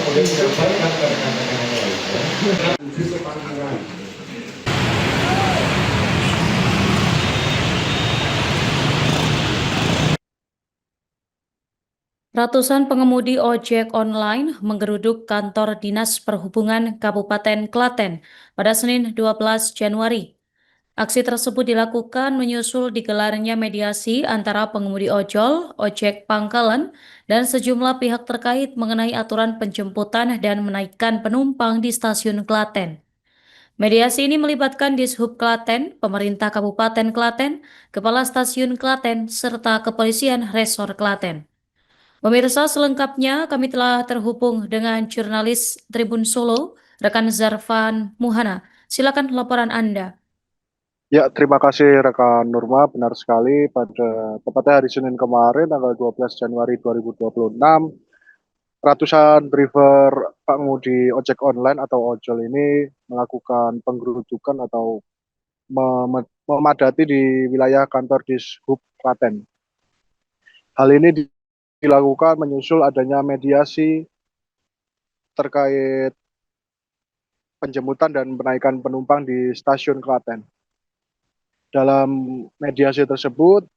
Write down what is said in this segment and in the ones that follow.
kemudian menyampaikan ke rekan-rekan yang lainnya sisi panggilan. Ratusan pengemudi ojek online menggeruduk kantor Dinas Perhubungan Kabupaten Klaten pada Senin 12 Januari. Aksi tersebut dilakukan menyusul digelarnya mediasi antara pengemudi ojol, ojek pangkalan, dan sejumlah pihak terkait mengenai aturan penjemputan dan menaikkan penumpang di stasiun Klaten. Mediasi ini melibatkan Dishub Klaten, pemerintah Kabupaten Klaten, Kepala Stasiun Klaten, serta Kepolisian Resor Klaten. Pemirsa, selengkapnya kami telah terhubung dengan jurnalis Tribun Solo, rekan Zarfan Muhana. Silakan laporan Anda. Ya, terima kasih rekan Nurma. Benar sekali, pada tepatnya hari Senin kemarin, tanggal 12 Januari 2026, ratusan driver pengemudi ojek online atau ojol ini melakukan penggerudukan atau memadati di wilayah kantor Dishub Klaten. Hal ini dilakukan menyusul adanya mediasi terkait penjemputan dan penaikan penumpang di stasiun Klaten. Dalam mediasi tersebut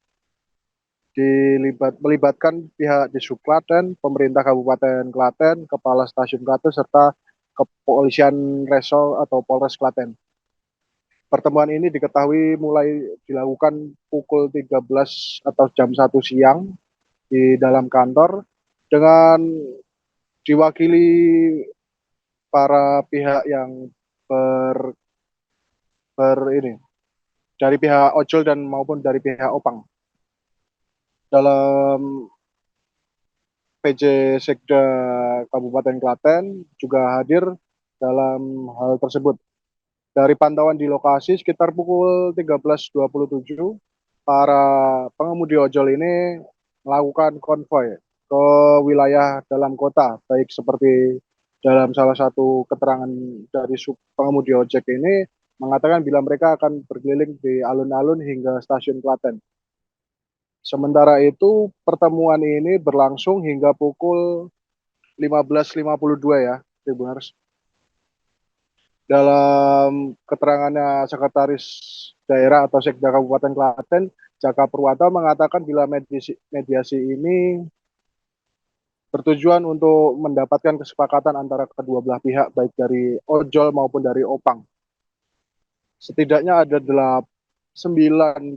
melibatkan pihak Dishub Klaten, pemerintah Kabupaten Klaten, Kepala Stasiun Klaten, serta Kepolisian Resor atau Polres Klaten. Pertemuan ini diketahui mulai dilakukan pukul 13 atau jam 1 siang di dalam kantor dengan diwakili para pihak yang dari pihak ojol dan maupun dari pihak opang. Dalam PJ Sekda Kabupaten Klaten juga hadir dalam hal tersebut. Dari pantauan di lokasi sekitar pukul 13.27, para pengemudi ojol ini melakukan konvoy ke wilayah dalam kota, baik seperti dalam salah satu keterangan dari pengemudi ojek ini mengatakan bila mereka akan berkeliling di alun-alun hingga stasiun Klaten. Sementara itu, pertemuan ini berlangsung hingga pukul 15.52 ya, Tribuners. Dalam keterangannya Sekretaris Daerah atau Sekda Kabupaten Klaten, Jaka Purwata mengatakan bila mediasi ini bertujuan untuk mendapatkan kesepakatan antara kedua belah pihak, baik dari ojol maupun dari opang. Setidaknya ada 9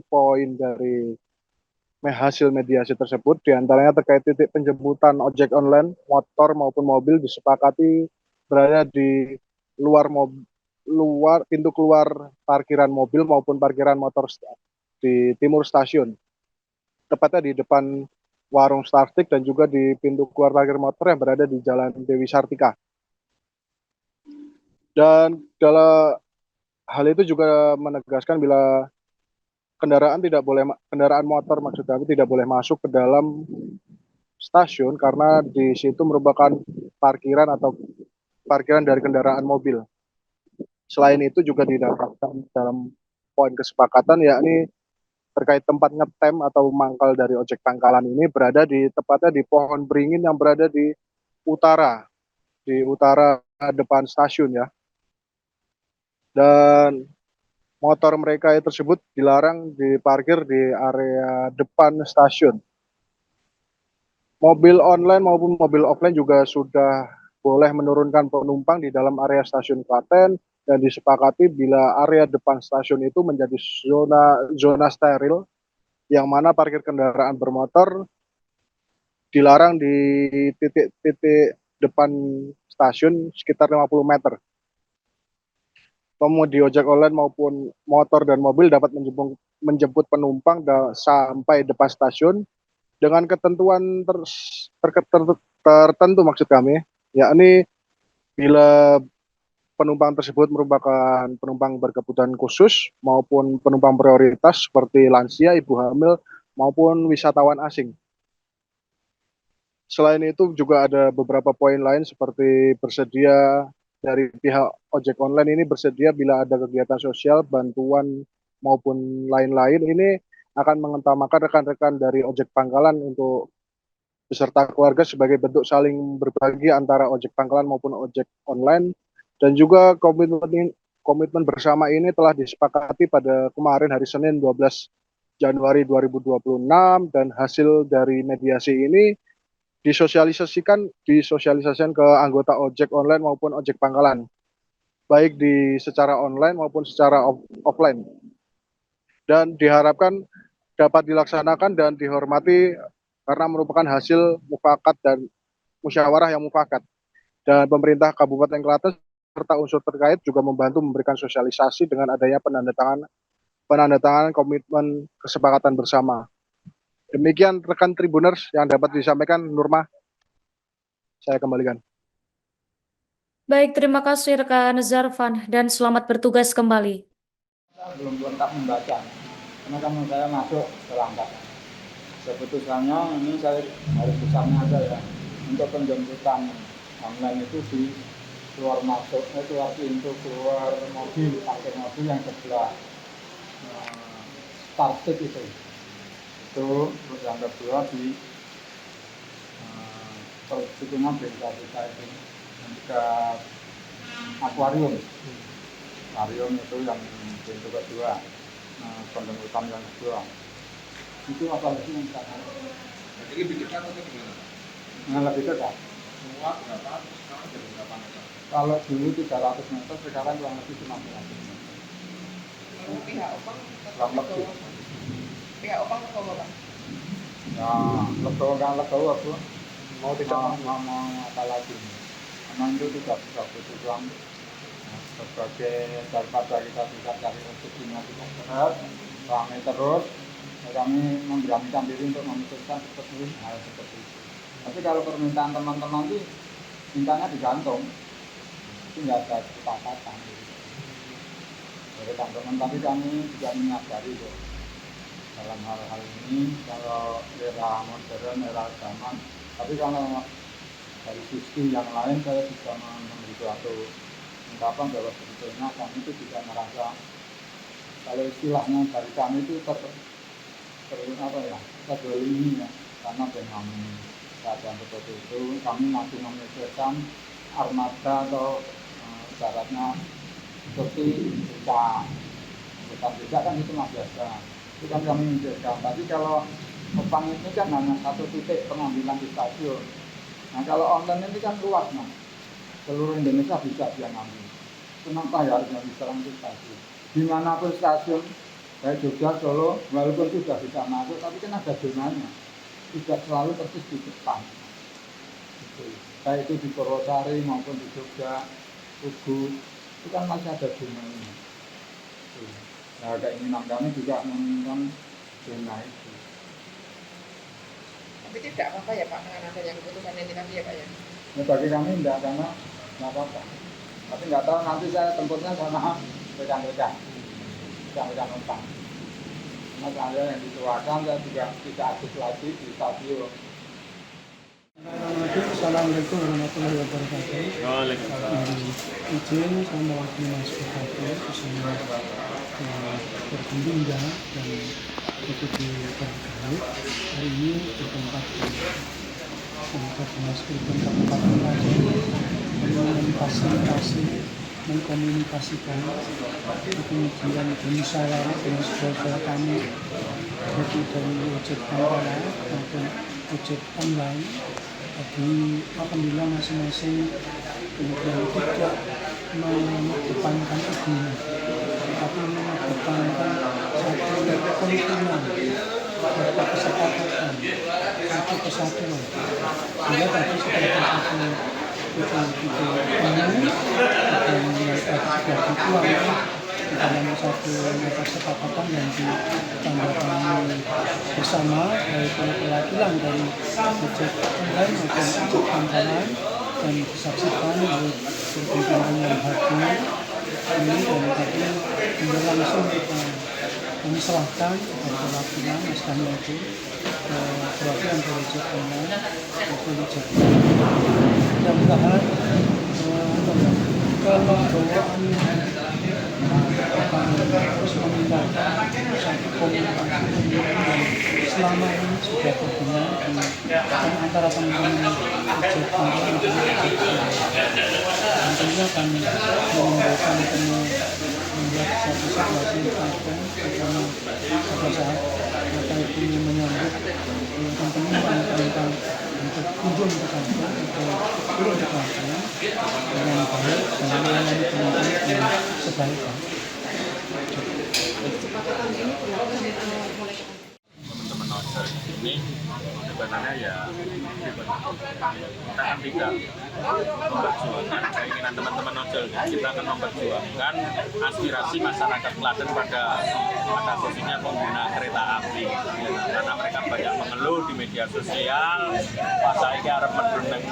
poin dari hasil mediasi tersebut, diantaranya terkait titik penjemputan ojek online, motor maupun mobil disepakati berada di luar pintu keluar parkiran mobil maupun parkiran motor di timur stasiun, tepatnya di depan warung Startik dan juga di pintu keluar parkir motor yang berada di Jalan Dewi Sartika. Dan dalam hal itu juga menegaskan bila kendaraan motor maksud kami tidak boleh masuk ke dalam stasiun karena di situ merupakan parkiran dari kendaraan mobil. Selain itu juga didapatkan dalam poin kesepakatan yakni terkait tempat ngetem atau mangkal dari ojek pangkalan ini berada tepatnya di pohon beringin yang berada di utara depan stasiun ya. Dan motor mereka tersebut dilarang diparkir di area depan stasiun. Mobil online maupun mobil offline juga sudah boleh menurunkan penumpang di dalam area stasiun Klaten, dan disepakati bila area depan stasiun itu menjadi zona steril, yang mana parkir kendaraan bermotor dilarang di titik-titik depan stasiun sekitar 50 meter. Pengemudi ojek online maupun motor dan mobil dapat menjemput penumpang sampai depan stasiun dengan ketentuan tertentu maksud kami, yakni bila penumpang tersebut merupakan penumpang berkebutuhan khusus maupun penumpang prioritas seperti lansia, ibu hamil maupun wisatawan asing. Selain itu juga ada beberapa poin lain seperti bersedia dari pihak ojek online ini bersedia bila ada kegiatan sosial, bantuan maupun lain-lain ini akan mengutamakan rekan-rekan dari ojek pangkalan untuk beserta keluarga sebagai bentuk saling berbagi antara ojek pangkalan maupun ojek online. Dan juga komitmen bersama ini telah disepakati pada kemarin hari Senin 12 Januari 2026, dan hasil dari mediasi ini disosialisasikan ke anggota ojek online maupun ojek pangkalan, baik secara online maupun secara offline, dan diharapkan dapat dilaksanakan dan dihormati karena merupakan hasil mufakat dan musyawarah yang mufakat. Dan pemerintah Kabupaten Klaten serta unsur terkait juga membantu memberikan sosialisasi dengan adanya penandatangan komitmen kesepakatan bersama. Demikian rekan Tribuners yang dapat disampaikan. Nurma, saya kembalikan. Baik, terima kasih rekan Zarfan dan selamat bertugas kembali. Saya belum lengkap membaca, karena kan saya masuk terlambat. Keputusannya ini saya harus besarnya aja ya, untuk penjemputan online itu di keluar masuk, keluar pintu, keluar mobil, parkir mobil yang sebelah started itu. Terus yang kedua di persitungan desa kita itu, yang dekat akuarium itu yang pintu kedua, penjemputan yang kedua. Itu apa sih yang kita tahu? Jadi lebih dekat atau gimana? Nah, lebih dekat. Semua berapa? Sekarang jadi berapa meter? Kalau dulu 300 meter, sekarang kurang lebih 500 meter. Kalau pihak Opang Kurang lebih. pihak Opang ke bawah, Pak. Ya, legowo aku. Mau tidak mau apa lagi? Memang itu tidak bisa butuh uang. Sebagai daripada kita bisa cari rezekinya tidak berat, rame terus. Kami memberanikan diri untuk memutuskan seperti hal seperti itu. Tapi kalau permintaan teman-teman itu mintanya digantung, itu nggak ada kesepakatan. Dari teman-teman, tapi kami juga menyadari itu dalam hal-hal ini, kalau era modern, era zaman. Tapi kalau dari sisi yang lain, saya juga memberi suatu ungkapan bahwa sebetulnya kami itu tidak merasa, kalau istilahnya dari kami itu tergolimi ya, karena dengan keadaan seperti itu kami masih memikirkan armada atau syaratnya seperti desa kan itu masih ada, itu kan kami memikirkan. Tapi kalau Opang ini kan hanya satu titik pengambilan di stasiun. Nah kalau online ini kan luas, nah seluruh Indonesia bisa dia ngambil. Kenapa ya harus di serang di stasiun? Dimanapun stasiun, kayak Jogja, Solo, walaupun sudah bisa masuk, tapi kan ada zonanya, tidak selalu persis di depan. Baik itu di Purwosari maupun di Jogja, Ubud, itu kan masih ada zonanya. Nah, keinginan kami juga menginginkan zona itu. Tapi tidak apa-apa ya Pak dengan adanya keputusan ini tadi ya Pak ya? Ya bagi kami tidak, karena tidak apa-apa. Tapi nggak tahu nanti saya tempatnya sama rekan-rekan Opang. Karena saya yang dituakan, saya juga tidak aktif lagi di stasiun. Assalamualaikum warahmatullahi wabarakatuh. Waalaikumsalam. Izin saya mewakili Mas Bupati bersama Forkopimda dan deputi terkait hari ini bertempat di kantor Dinas Pendidikan Kabupaten Klaten mengkomunikasikan kemudian bermusyawarah dengan saudara kami baik dari ojek pangkalan maupun ojek online. Jadi alhamdulillah masing-masing kemudian tidak mengedepankan agama, tapi mengedepankan satu kerukunan, satu kesepakatan, satu kesatuan. Sehingga tadi sebagai satu itu umum dan sudah dituangkan di dalam satu kesepakatan yang ditandatangani bersama, yaitu perwakilan dari ojek online maupun ojek pangkalan, dan disaksikan oleh pimpinan yang hadir ini, dan tadi beliau langsung kita menyerahkan kepada perwakilan naskahnya itu perwakilan dari ojek online maupun ojek pangkalan. Mudah-mudahan kelembawaan akan terus memindahkan satu komunikasi yang selama ini sudah terbina di antara teman-teman ojek online dan ojek dan tentunya kami mengimbaukan untuk membuat satu situasi platform terutama pada saat mereka itu menyambut teman-teman tentang untuk kunjung ke kantor atau turun ke kantor dengan baik dan melayani teman-teman dengan sebaik-baiknya. Kesepakatan ini dilakukan mulai kapan? Teman-teman ojol ini sebenarnya ya kita kan tidak memperjuangkan keinginan teman-teman ojol, kita akan memperjuangkan aspirasi masyarakat Klaten pada khususnya pengguna kereta api karena mereka banyak mengeluh di media sosial pas saiki arep menduneng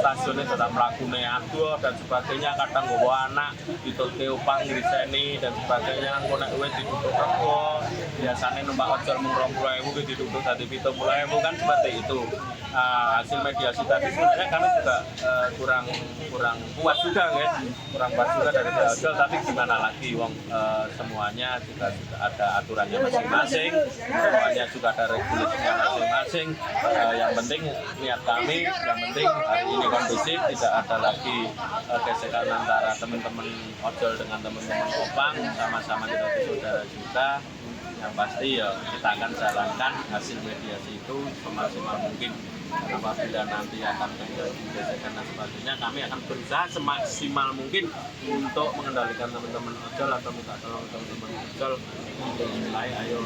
stasiunnya tetap mlakune adoh dan sebagainya, kadang nggawa anak ditutup upang ngriseni dan sebagainya, engko nek wis ditutup rego biasanya numpak ojol mung 20.000 ditutup tadi 70.000 kan seperti itu. Hasil mediasi tadi sebenarnya kami juga kurang puas juga ya, kurang puas juga dari ojol, tapi gimana lagi wong semuanya juga ada aturannya masing-masing, semuanya juga ada regulasinya masing-masing. Yang penting niat kami, yang penting hari ini kondusif, tidak ada lagi gesekan antara teman-teman ojol dengan teman-teman opang, sama-sama kita saudara juga. Yang pasti ya kita akan jalankan hasil mediasi itu semaksimal mungkin. Apabila nanti akan terjadi gesekan dan sebagainya, kami akan berusaha semaksimal mungkin untuk mengendalikan teman-teman ojol atau minta tolong teman-teman ojol untuk mulai ayo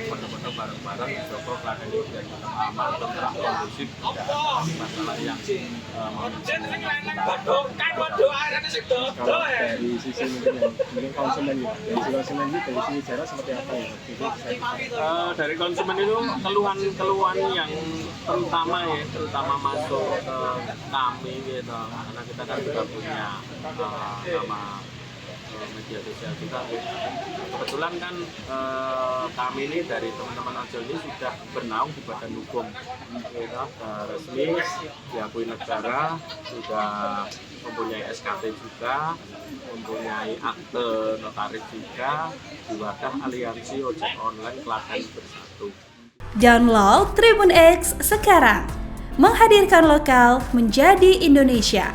foto-foto bareng-bareng Joko Klaten ini biar tetap aman, tetap kondusif, tidak ada masalah yang kalau dari sisi mungkin konsumen ya, dari sisi konsumen ini dari sisi sejarah seperti apa ya? Dari konsumen itu keluhan yang terutama masuk ke kami gitu, karena kita kan juga punya nama media sosial kita. Kebetulan kan kami ini dari teman-teman ojol ini sudah bernaung di badan hukum gitu, resmi diakui negara, sudah mempunyai SKT juga, mempunyai akte notaris juga di wadah Aliansi Ojek Online Klaten Bersatu. Download Tribun X sekarang, menghadirkan lokal menjadi Indonesia.